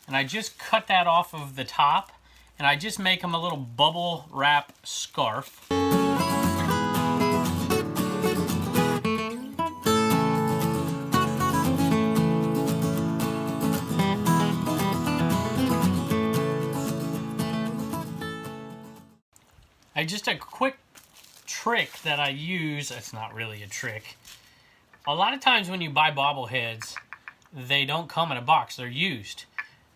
and I just cut that off of the top, and I just make them a little bubble wrap scarf. Just a quick trick that I use, it's not really a trick. A lot of times when you buy bobbleheads, they don't come in a box, they're used.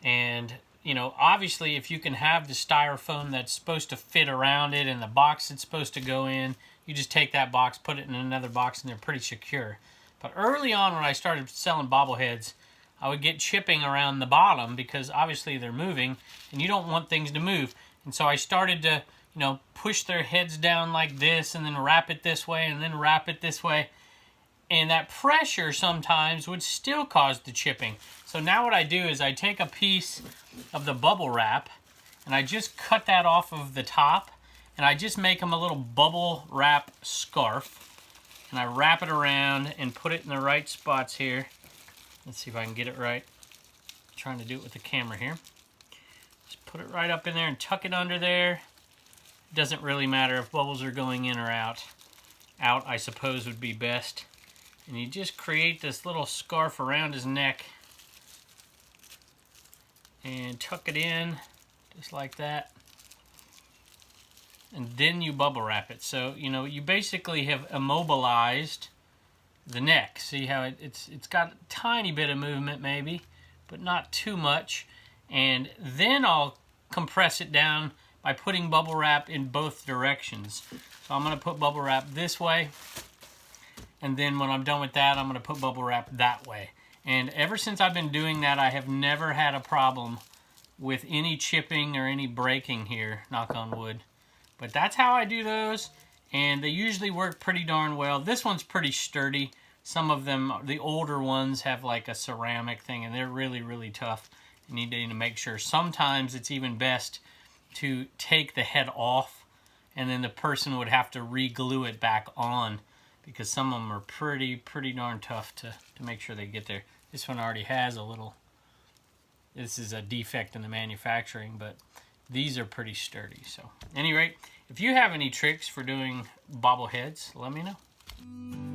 And, you know, obviously if you can have the styrofoam that's supposed to fit around it and the box it's supposed to go in, you just take that box, put it in another box, and they're pretty secure. But early on when I started selling bobbleheads, I would get chipping around the bottom because obviously they're moving and you don't want things to move. And so I started to, you know, push their heads down like this and then wrap it this way and then wrap it this way. And that pressure sometimes would still cause the chipping. So now what I do is I take a piece of the bubble wrap and I just cut that off of the top, and I just make them a little bubble wrap scarf. And I wrap it around and put it in the right spots here. Let's see if I can get it right. I'm trying to do it with the camera here. Just put it right up in there and tuck it under there. Doesn't really matter if bubbles are going in or out. Out, I suppose, would be best. And you just create this little scarf around his neck and tuck it in just like that. And then you bubble wrap it. So, you know, you basically have immobilized the neck. See how it's got a tiny bit of movement maybe, but not too much. And then I'll compress it down by putting bubble wrap in both directions. So I'm going to put bubble wrap this way, and then when I'm done with that, I'm going to put bubble wrap that way. And ever since I've been doing that, I have never had a problem with any chipping or any breaking here, knock on wood. But that's how I do those, and they usually work pretty darn well. This one's pretty sturdy. Some of them, the older ones, have like a ceramic thing, and they're really, really tough. You need to make sure. Sometimes it's even best to take the head off, and then the person would have to re-glue it back on, because some of them are pretty darn tough to make sure they get there. This one already has a little, this is a defect in the manufacturing, but these are pretty sturdy. So, at any rate, if you have any tricks for doing bobbleheads, let me know.